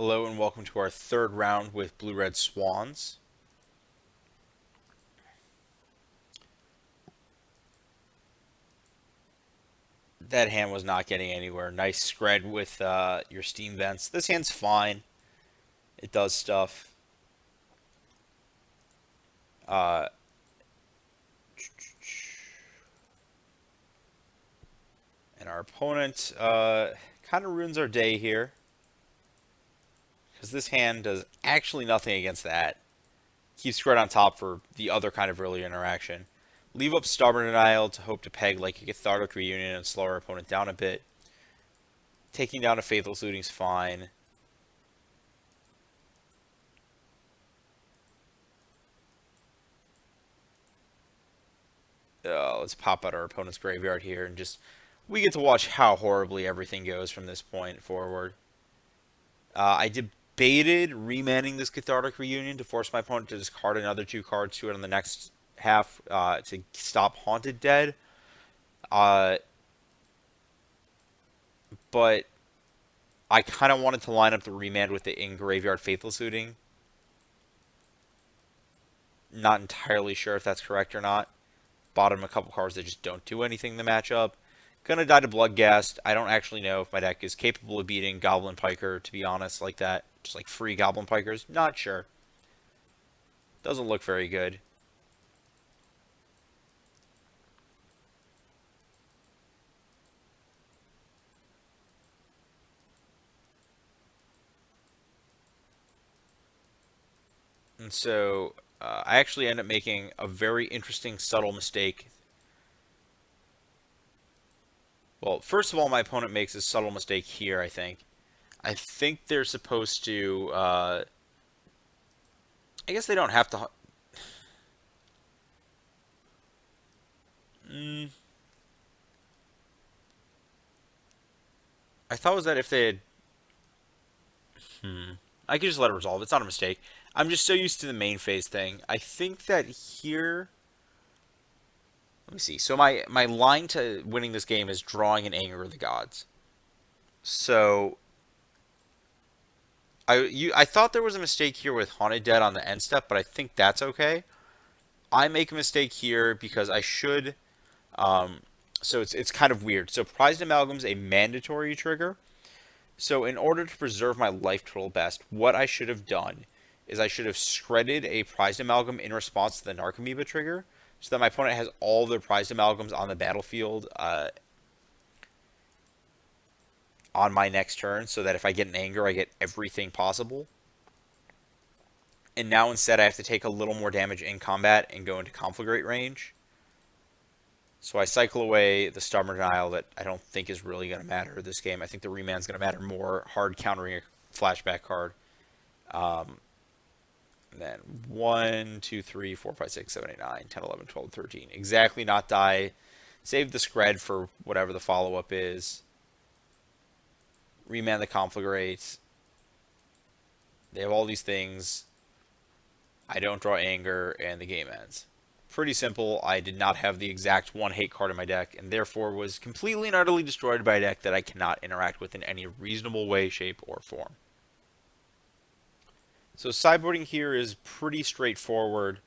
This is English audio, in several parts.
Hello and welcome to our third round with Blue-Red Swans. That hand was not getting anywhere. Nice Skred with your Steam Vents. This hand's fine. It does stuff. Uh, and our opponent kind of ruins our day here. Because this hand does actually nothing against that. Keeps Skred on top for the other kind of early interaction. Leave up Stubborn Denial to hope to peg like a Cathartic Reunion and slow our opponent down a bit. Taking down a Faithless Looting's fine. Let's pop out our opponent's graveyard here and just... We get to watch how horribly everything goes from this point forward. I debated remanning this Cathartic Reunion to force my opponent to discard another 2 cards to it on the next half to stop Haunted Dead. But I kind of wanted to line up the remand with the in-graveyard Faithless Looting. Not entirely sure if that's correct or not. Bottom a couple cards that just don't do anything in the matchup. Gonna die to Bloodghast. I don't actually know if my deck is capable of beating Goblin Piker, to be honest, like that. Just like free Goblin Pikers. Not sure. Doesn't look very good. And so I actually end up making a very interesting, subtle mistake. Well, first of all, my opponent makes a subtle mistake here, I think. I think they're supposed to... I guess they don't have to... I thought it was that if they had... I could just let it resolve. It's not a mistake. I'm just so used to the main phase thing. I think that here... Let me see. So my line to winning this game is drawing an Anger of the Gods. So I thought there was a mistake here with Haunted Dead on the end step, but I think that's okay. I make a mistake here because I should... so it's kind of weird. So Prized Amalgam's a mandatory trigger. So in order to preserve my life total best, what I should have done is I should have shredded a Prized Amalgam in response to the Narcomoeba trigger, so that my opponent has all their Prized Amalgams on the battlefield on my next turn, so that if I get an Anger, I get everything possible. And now instead I have to take a little more damage in combat and go into Conflagrate range. So I cycle away the Stubborn Denial that I don't think is really going to matter this game. I think the Remand's going to matter more, hard countering a flashback card. And then 1, 2, 3, 4, 5, 6, 7, 8, 9, 10, 11, 12, 13. Exactly not die. Save the Skred for whatever the follow-up is. Remand the Conflagrate. They have all these things. I don't draw Anger, and the game ends. Pretty simple. I did not have the exact one hate card in my deck, and therefore was completely and utterly destroyed by a deck that I cannot interact with in any reasonable way, shape, or form. So sideboarding here is pretty straightforward.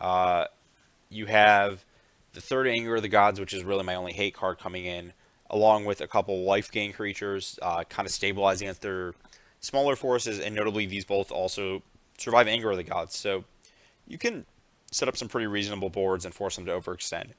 You have the third Anger of the Gods, which is really my only hate card coming in, along with a couple life gain creatures, kind of stabilizing against their smaller forces, and notably these both also survive Anger of the Gods. So you can set up some pretty reasonable boards and force them to overextend.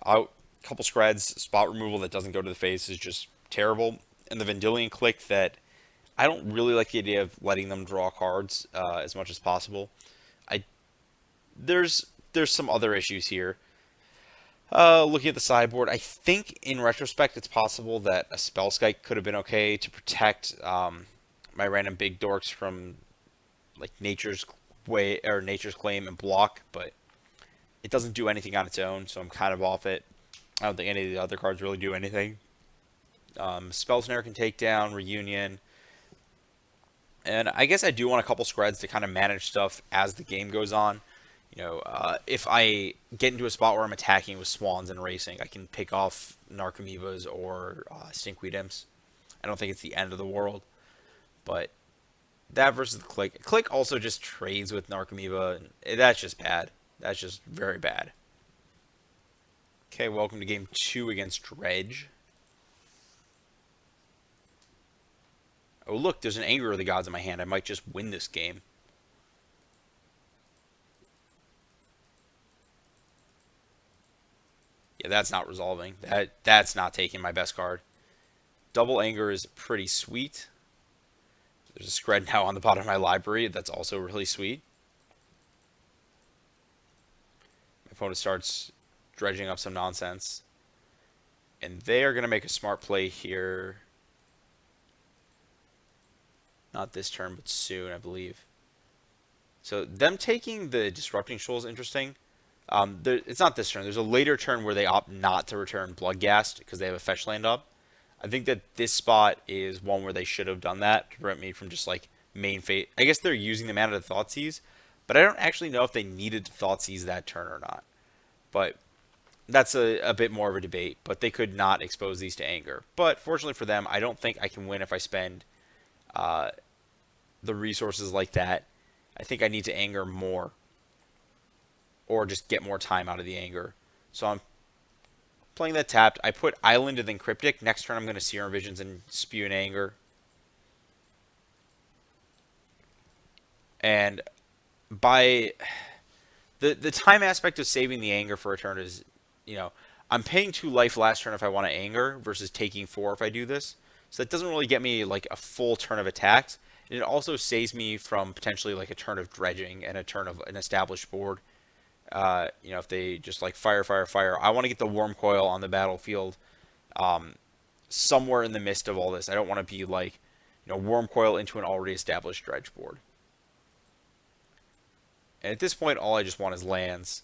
A couple Skreds, spot removal that doesn't go to the face is just terrible. And the Vendilion Click that I don't really like the idea of letting them draw cards as much as possible. There's some other issues here. Looking at the sideboard, I think in retrospect it's possible that a Spellskite could have been okay to protect my random big dorks from like Nature's Way or Nature's Claim and block, but it doesn't do anything on its own, so I'm kind of off it. I don't think any of the other cards really do anything. Spell Snare can take down Reunion. And I guess I do want a couple Skreds to kind of manage stuff as the game goes on. You know, if I get into a spot where I'm attacking with Swans and Racing, I can pick off Narcomoebas or Stinkweed Imps. I don't think it's the end of the world, but That versus the Click. Click also just trades with Narcomoeba, and that's just bad. That's just very bad. Okay, welcome to game 2 against Dredge. Oh, look, there's an Anger of the Gods in my hand. I might just win this game. Yeah, that's not resolving. That's not taking my best card. Double Anger is pretty sweet. There's a Skred now on the bottom of my library. That's also really sweet. My opponent starts dredging up some nonsense. And they are going to make a smart play here. Not this turn, but soon, I believe. So them taking the Disrupting Shoal is interesting. It's not this turn. There's a later turn where they opt not to return Bloodghast because they have a fetch land up. I think that this spot is one where they should have done that to prevent me from just like main fate. I guess they're using the mana to Thoughtseize, but I don't actually know if they needed to Thoughtseize that turn or not. But that's a bit more of a debate. But they could not expose these to Anger. But fortunately for them, I don't think I can win if I spend the resources like that. I think I need to Anger more, or just get more time out of the Anger. So I'm playing that tapped. I put Island and then Cryptic. Next turn I'm going to Serum Visions and spew an Anger. And by the time aspect of saving the Anger for a turn is, I'm paying 2 life last turn if I want to Anger versus taking 4 if I do this. So that doesn't really get me like a full turn of attacks. And it also saves me from potentially like a turn of dredging and a turn of an established board. If they just like fire, I want to get the Worm Coil on the battlefield somewhere in the midst of all this. I don't want to be like, Worm Coil into an already established dredge board. And at this point, all I just want is lands.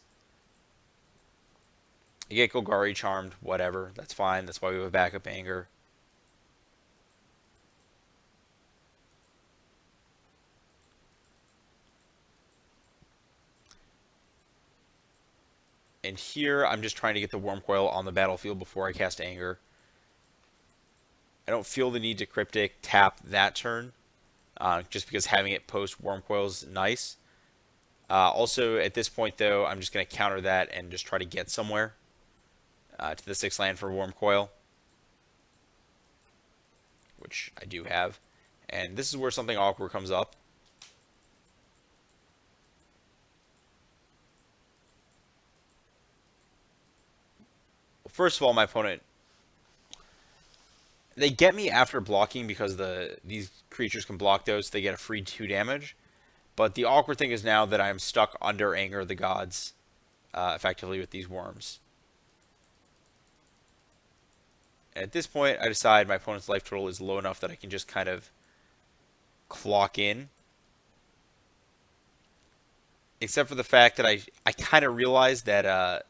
You get Golgari Charmed, whatever. That's fine. That's why we have a backup Anger. And here, I'm just trying to get the Worm Coil on the battlefield before I cast Anger. I don't feel the need to Cryptic tap that turn, just because having it post Worm Coil is nice. Also, at this point, though, I'm just going to counter that and just try to get somewhere to the 6 land for Worm Coil, which I do have. And this is where something awkward comes up. First of all, my opponent, they get me after blocking because these creatures can block those, so they get a free 2 damage. But the awkward thing is now that I'm stuck under Anger of the Gods, effectively with these worms. And at this point, I decide my opponent's life total is low enough that I can just kind of clock in. Except for the fact that I kind of realized that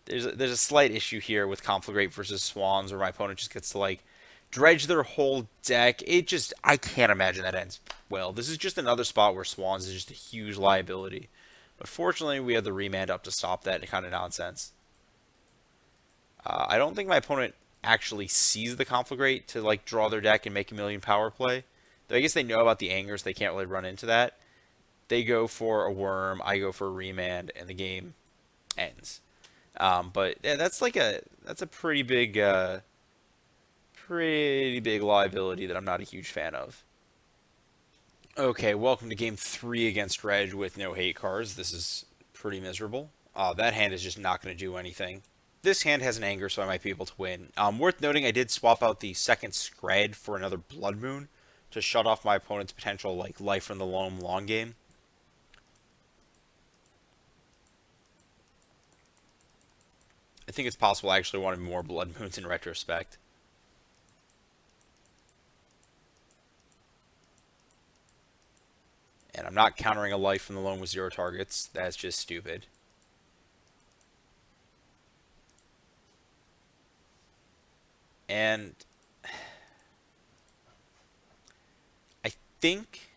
there's a slight issue here with Conflagrate versus Swans, where my opponent just gets to like dredge their whole deck. I can't imagine that ends well. This is just another spot where Swans is just a huge liability. But fortunately, we have the remand up to stop that kind of nonsense. I don't think my opponent actually sees the Conflagrate to like draw their deck and make a million power play. Though I guess they know about the Angers, they can't really run into that. They go for a worm, I go for a remand, and the game ends. But yeah, that's a pretty big liability that I'm not a huge fan of. Okay, welcome to game 3 against Dredge with no hate cards. This is pretty miserable. That hand is just not going to do anything. This hand has an Anger, so I might be able to win. Worth noting, I did swap out the second Skred for another Blood Moon to shut off my opponent's potential like Life from the Loam long game. I think it's possible I actually wanted more Blood Moons in retrospect. And I'm not countering a Life from the Loam with 0 targets. That's just stupid. And I think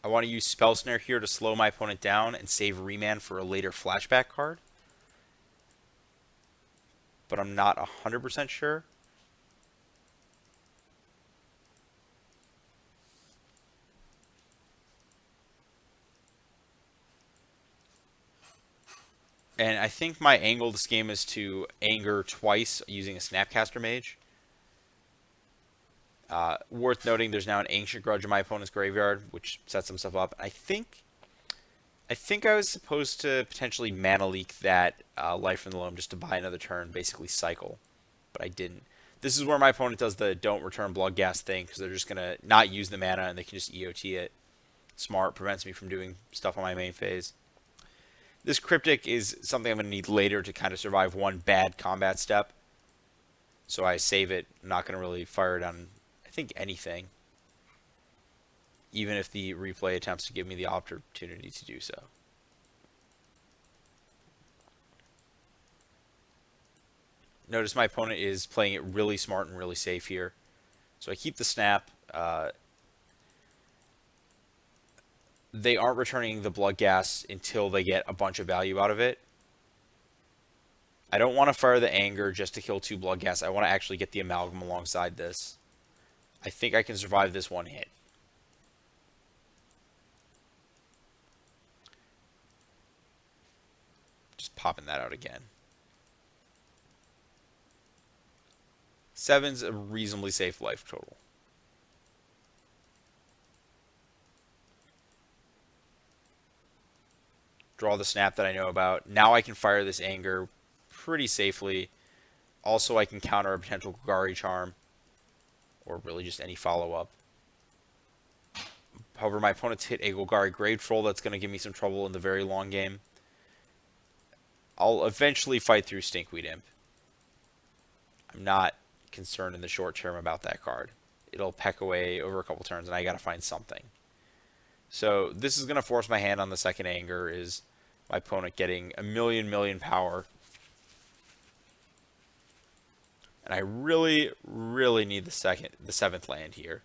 I want to use Spell Snare here to slow my opponent down and save Remand for a later flashback card. But I'm not 100% sure. And I think my angle this game is to anger twice using a Snapcaster Mage. Worth noting, there's now an Ancient Grudge in my opponent's graveyard, which sets some stuff up. I think I was supposed to potentially mana leak that Life from the Loam just to buy another turn, basically cycle, but I didn't. This is where my opponent does the don't return Bloodghast thing, because they're just going to not use the mana and they can just EOT it. Smart, prevents me from doing stuff on my main phase. This Cryptic is something I'm going to need later to kind of survive one bad combat step. So I save it. I'm not going to really fire it on, I think, anything. Even if the replay attempts to give me the opportunity to do so. Notice my opponent is playing it really smart and really safe here. So I keep the snap. They aren't returning the Bloodghast until they get a bunch of value out of it. I don't want to fire the Anger just to kill 2 Bloodghasts. I want to actually get the Amalgam alongside this. I think I can survive this one hit. Just popping that out again. 7's a reasonably safe life total. Draw the snap that I know about. Now I can fire this Anger pretty safely. Also, I can counter a potential Golgari Charm, or really just any follow-up. However, my opponent's hit a Golgari Grave Troll that's going to give me some trouble in the very long game. I'll eventually fight through Stinkweed Imp. I'm not concerned in the short term about that card. It'll peck away over a couple turns, and I got to find something. So this is going to force my hand on the second Anger, is my opponent getting a million power. And I really, really need the 7th land here.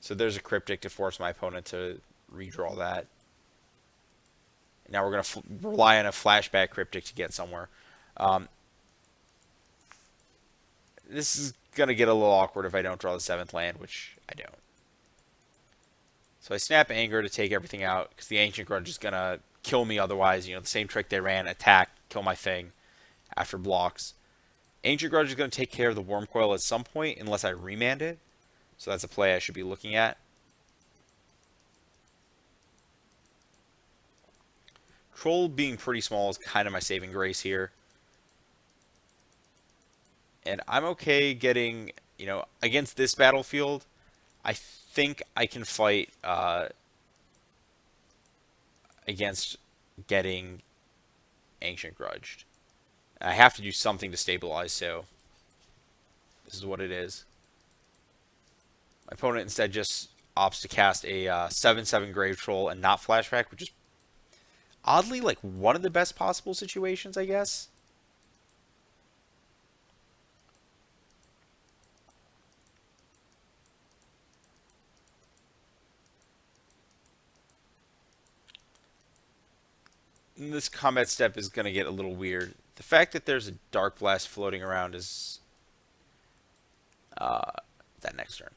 So there's a Cryptic to force my opponent to redraw that. Now we're going to rely on a flashback Cryptic to get somewhere. This is going to get a little awkward if I don't draw the 7th land, which I don't. So I snap Anger to take everything out, because the Ancient Grudge is going to kill me otherwise. You know, the same trick they ran, attack, kill my thing after blocks. Ancient Grudge is going to take care of the Worm Coil at some point, unless I remand it. So that's a play I should be looking at. Troll being pretty small is kind of my saving grace here. And I'm okay getting, you know, against this battlefield, I think I can fight against getting Ancient Grudged. I have to do something to stabilize, so this is what it is. My opponent instead just opts to cast a 7/7 Grave Troll and not Flashback, which is oddly like one of the best possible situations, I guess. And this combat step is going to get a little weird. The fact that there's a Dark Blast floating around is that next turn.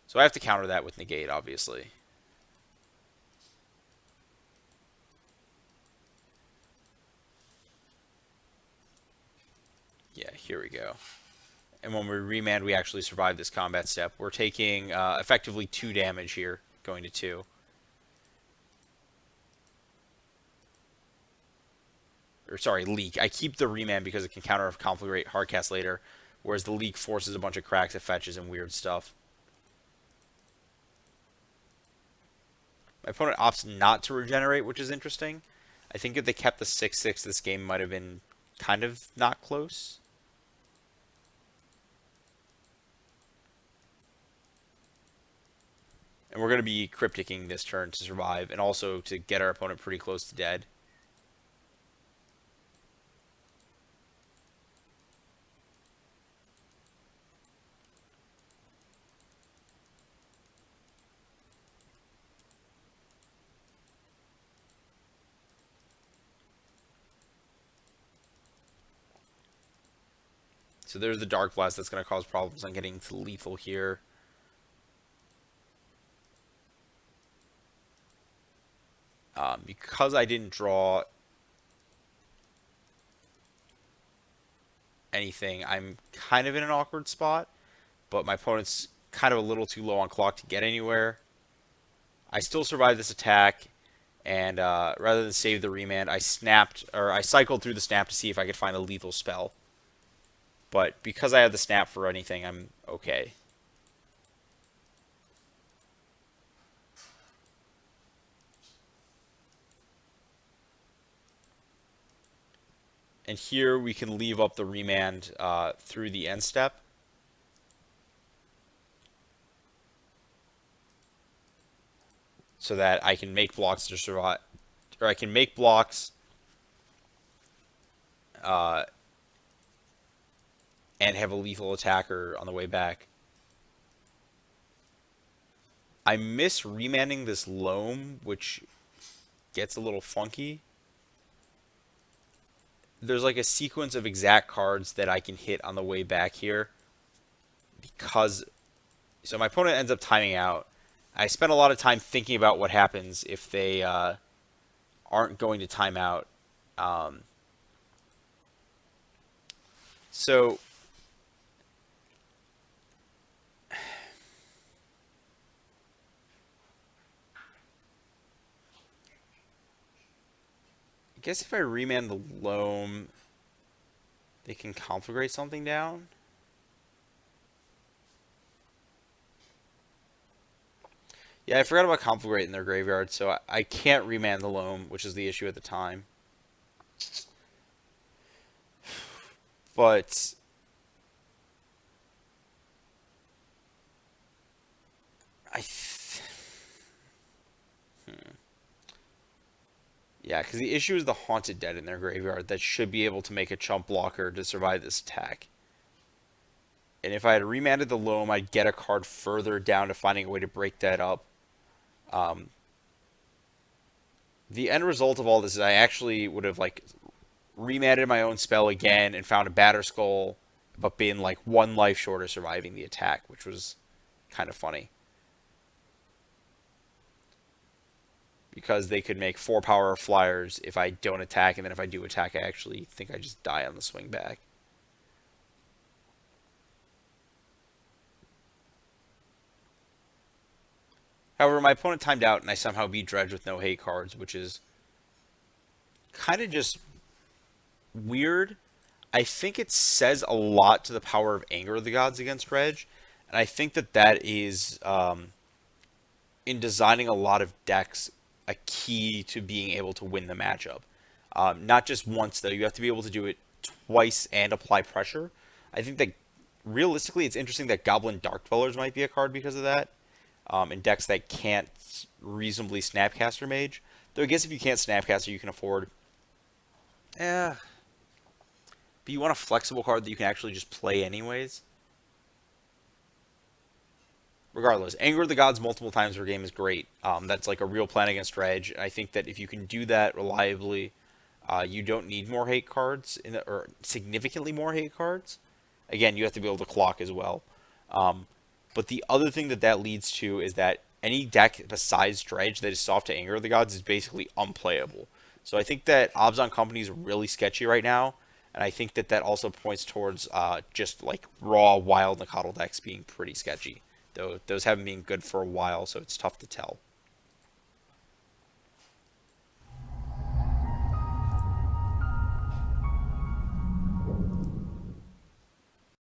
So I have to counter that with Negate, obviously. Yeah, here we go. And when we remand, we actually survive this combat step. We're taking effectively 2 damage here, going to 2. Or sorry, Leak. I keep the remand because it can counter a Conflagrate Hardcast later, whereas the Leak forces a bunch of cracks, it fetches, and weird stuff. My opponent opts not to regenerate, which is interesting. I think if they kept the 6/6, this game might have been kind of not close. And we're going to be Crypticing this turn to survive, and also to get our opponent pretty close to dead. So there's the Dark Blast that's going to cause problems on getting to lethal here. Because I didn't draw anything, I'm kind of in an awkward spot, but my opponent's kind of a little too low on clock to get anywhere. I still survived this attack, and rather than save the remand, I cycled through the snap to see if I could find a lethal spell. But because I had the snap for anything, I'm okay. And here we can leave up the remand through the end step. So that I can make blocks to survive, or I can make blocks and have a lethal attacker on the way back. I miss remanding this Loam, which gets a little funky. There's like a sequence of exact cards that I can hit on the way back here. So my opponent ends up timing out. I spent a lot of time thinking about what happens if they aren't going to time out. So I guess if I remand the Loam, they can conflagrate something down. Yeah, I forgot about conflagrate in their graveyard, so I can't remand the Loam, which is the issue at the time. But yeah, because the issue is the Haunted Dead in their graveyard that should be able to make a chump blocker to survive this attack. And if I had remanded the Loam, I'd get a card further down to finding a way to break that up. The end result of all this is I actually would have like remanded my own spell again and found a Batterskull, but been like one life short of surviving the attack, which was kind of funny. Because they could make 4 power flyers if I don't attack, and then if I do attack, I actually think I just die on the swing back. However, my opponent timed out, and I somehow beat Dredge with no hate cards, which is kind of just weird. I think it says a lot to the power of Anger of the Gods against Dredge, and I think that is, in designing a lot of decks, a key to being able to win the matchup. Not just once, though. You have to be able to do it twice and apply pressure. I think that, realistically, it's interesting that Goblin Dark Dwellers might be a card because of that. In decks that can't reasonably Snapcaster Mage. Though I guess if you can't Snapcaster, you can afford... But you want a flexible card that you can actually just play anyways. Regardless, Anger of the Gods multiple times per game is great. That's like a real plan against Dredge. And I think that if you can do that reliably, you don't need more hate cards, or significantly more hate cards. Again, you have to be able to clock as well. But the other thing that leads to is that any deck besides Dredge that is soft to Anger of the Gods is basically unplayable. So I think that Obzon Company is really sketchy right now, and I think that also points towards just like raw wild Nakatl decks being pretty sketchy. Though those haven't been good for a while, so it's tough to tell.